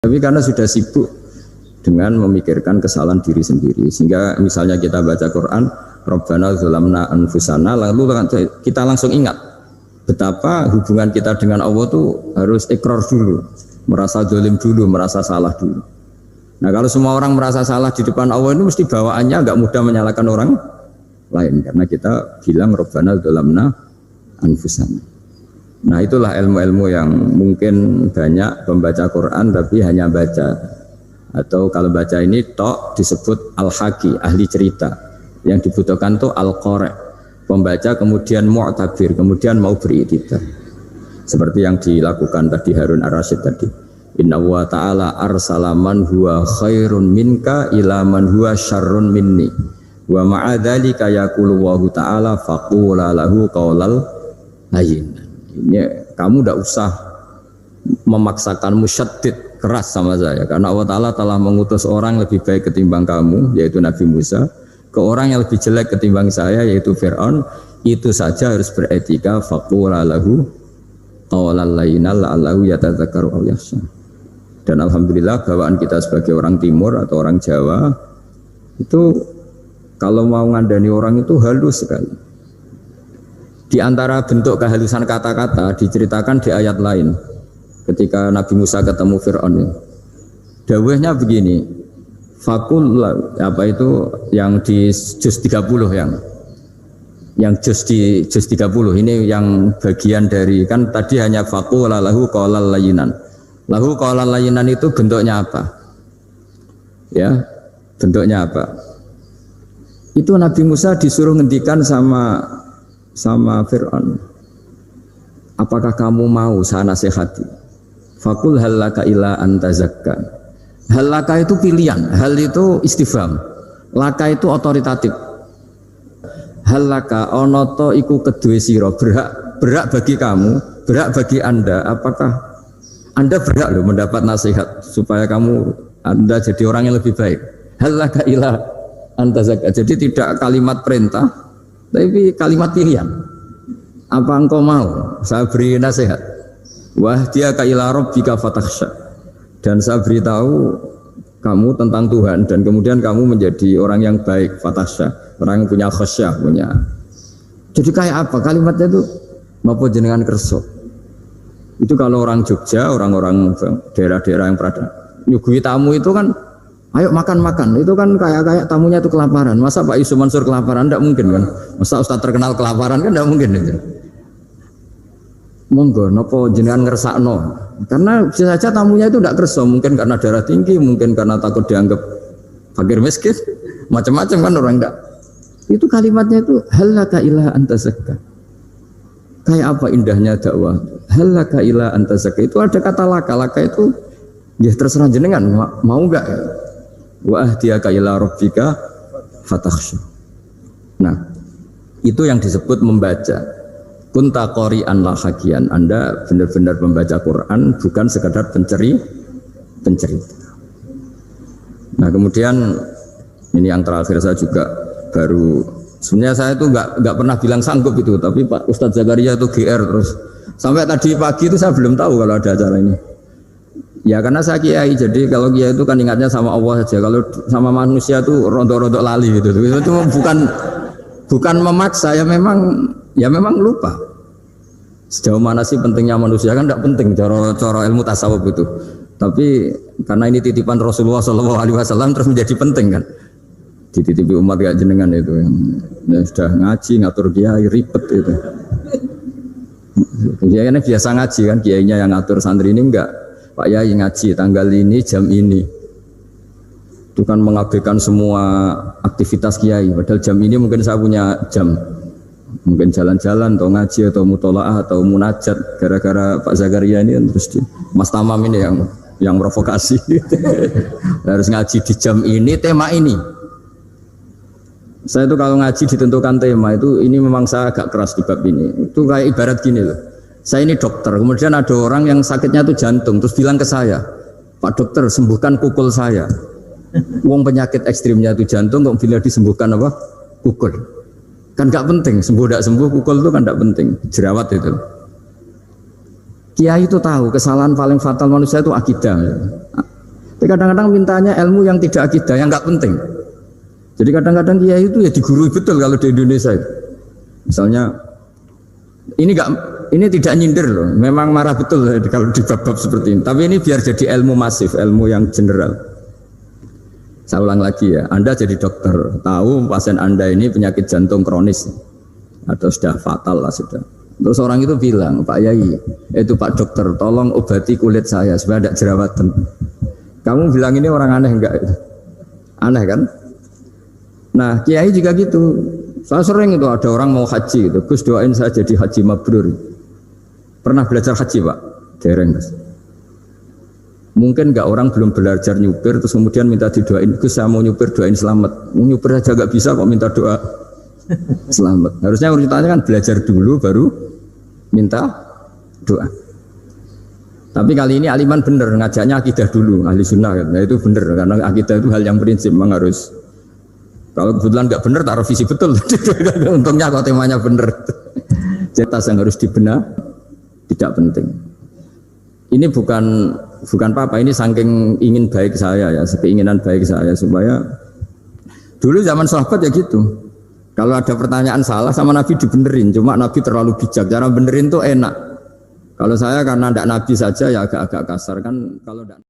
Tapi karena sudah sibuk dengan memikirkan kesalahan diri sendiri, sehingga misalnya kita baca Quran, Rabbana dzalamna anfusana, lalu kita langsung ingat betapa hubungan kita dengan Allah itu harus ikrar dulu, merasa zalim dulu, merasa salah dulu. Nah kalau semua orang merasa salah di depan Allah itu mesti bawaannya agak mudah menyalahkan orang lain, karena kita bilang Rabbana dzalamna anfusana. Nah itulah ilmu-ilmu yang mungkin banyak pembaca Quran tapi hanya baca, atau kalau baca ini tok disebut al-haqi, ahli cerita. Yang dibutuhkan tuh al-qari', pembaca kemudian mu'tabir, kemudian mau beriktibar, seperti yang dilakukan tadi Harun ar-Rasyid tadi. Inna wa ta'ala arsala man huwa khairun minka ila man huwa syarrun minni wa ma'adzalika yaqulu wa ta'ala faqula lahu qaulal layyin. Ini kamu tidak usah memaksakan musyaddid keras sama saya, karena Allah Ta'ala telah mengutus orang lebih baik ketimbang kamu, yaitu Nabi Musa, ke orang yang lebih jelek ketimbang saya, yaitu Fir'aun. Itu saja harus beretika. Faqula lahu qawlal layyina la'allahu yatadzakkaru aw yakhsha. Dan alhamdulillah bawaan kita sebagai orang Timur atau orang Jawa itu kalau mau ngandani orang itu halus sekali. Di antara bentuk kehalusan kata-kata diceritakan di ayat lain ketika Nabi Musa ketemu Fir'aun. Dawuhnya begini, fakul apa itu yang di juz 30 yang juz di juz 30 ini yang bagian dari, kan tadi hanya fakul lahu qaulal layyinan. Lahu qaulal layyinan itu bentuknya apa? Ya, bentuknya apa? Itu Nabi Musa disuruh ngendikan sama Fir'aun, apakah kamu mau saya nasihati? Fakul halaka ila antazakka. Halaka itu pilihan, hal itu istifham, laka itu otoritatif. Halaka onoto iku kedue sira, berhak bagi kamu, berhak bagi anda. Apakah anda berhak loh mendapat nasihat supaya anda jadi orang yang lebih baik? Halaka ila antazakka. Jadi tidak kalimat perintah, tapi kalimat pilihan. Apa engkau mau saya beri nasihat? Wahdiyaka ila rabbika fatakhsha. Dan saya beritahu kamu tentang Tuhan, dan kemudian kamu menjadi orang yang baik, fatakhsha, orang yang punya khasyah, punya. Jadi kayak apa kalimatnya itu? Mapo jenengan kerso. Itu kalau orang Jogja, orang-orang daerah-daerah yang berada nyuguhi tamu itu kan, ayo makan-makan, itu kan kayak tamunya itu kelaparan. Masa Pak Yusuf Mansur kelaparan? Tidak mungkin kan. Masa Ustadz terkenal kelaparan kan? Tidak mungkin itu. Monggo, nopo jenengan ngersakno. Karena bisa saja tamunya itu tidak kerso, mungkin karena darah tinggi, mungkin karena takut dianggap fakir miskin, macam-macam kan orang tidak. Itu kalimatnya itu halaka ila antazakka. Kayak apa indahnya dakwah. Halaka ila antazakka itu ada kata laka itu ya terserah jenengan mau enggak. Wa ahdiyaka ila rabbika fatakhsha. Nah, itu yang disebut membaca. Kunta qari'an la hakian. Anda benar-benar membaca Quran, bukan sekadar pencerita. Nah, kemudian ini yang terakhir saya juga baru, sebenarnya saya itu enggak pernah bilang sanggup itu, tapi Pak Ustadz Zakaria itu GR terus. Sampai tadi pagi itu saya belum tahu kalau ada acara ini. Ya karena saya kiai, jadi kalau kiai itu kan ingatnya sama Allah saja. Kalau sama manusia itu rontok-rontok lali gitu. Itu bukan memaksa, ya memang lupa. Sejauh mana sih pentingnya manusia kan tidak penting cara ilmu tasawuf itu. Tapi karena ini titipan Rasulullah SAW terus menjadi penting kan. Dititipi umat kayak jenengan itu yang sudah ngaji ngatur kiai ribet itu. Kiai ini biasa ngaji kan, kiainya yang ngatur santri ini enggak. Pak Yai ngaji tanggal ini jam ini, itu kan mengabaikan semua aktivitas kiai. Padahal jam ini mungkin saya punya jam, mungkin jalan-jalan atau ngaji atau mutolaah atau munajat. Gara-gara Pak Zakaria ini terus Mas Tamam ini yang provokasi. Harus ngaji di jam ini, tema ini. Saya itu kalau ngaji ditentukan tema itu, ini memang saya agak keras di bab ini. Itu kayak ibarat gini loh. Saya ini dokter, kemudian ada orang yang sakitnya itu jantung, terus bilang ke saya, Pak dokter sembuhkan kukul saya. Wong penyakit ekstrimnya itu jantung, kok bila disembuhkan apa? Kukul. Kan gak penting, sembuh tidak sembuh, kukul itu kan gak penting, jerawat itu. Kiai itu tahu kesalahan paling fatal manusia itu akidah. Tapi kadang-kadang mintanya ilmu yang tidak akidah, yang nggak penting. Jadi kadang-kadang kiai itu ya digurui betul kalau di Indonesia itu. Misalnya ini tidak nyindir loh, memang marah betul kalau di bab-bab seperti ini. Tapi ini biar jadi ilmu masif, ilmu yang general. Saya ulang lagi ya, Anda jadi dokter, tahu pasien Anda ini penyakit jantung kronis atau sudah fatal lah sudah. Terus orang itu bilang, Pak Yai, itu Pak Dokter, tolong obati kulit saya supaya tidak jerawatan. Kamu bilang ini orang aneh enggak? Aneh kan? Nah, kiai juga gitu. Saya sering itu ada orang mau haji gitu, Gus doain saya jadi haji mabrur. Pernah belajar haji Pak? Dereng Gus. Mungkin enggak orang belum belajar nyupir terus kemudian minta didoain, Gus saya mau nyupir doain selamat. Mau nyupir aja enggak bisa kok minta doa selamat. Harusnya urutannya kan belajar dulu baru minta doa. Tapi kali ini aliman bener ngajaknya akidah dulu, ahli sunnah kan. Nah itu bener karena akidah itu hal yang prinsip memang harus. Kalau kebetulan nggak bener taruh visi betul. Untungnya kalau temanya bener. Cetas yang harus dibenar tidak penting. Ini bukan apa-apa, ini saking ingin baik saya ya, keinginan baik saya supaya dulu zaman sahabat ya gitu. Kalau ada pertanyaan salah sama Nabi dibenerin, cuma Nabi terlalu bijak. Cara benerin tuh enak. Kalau saya karena tidak Nabi saja ya agak-agak kasar kan. Kalau tidak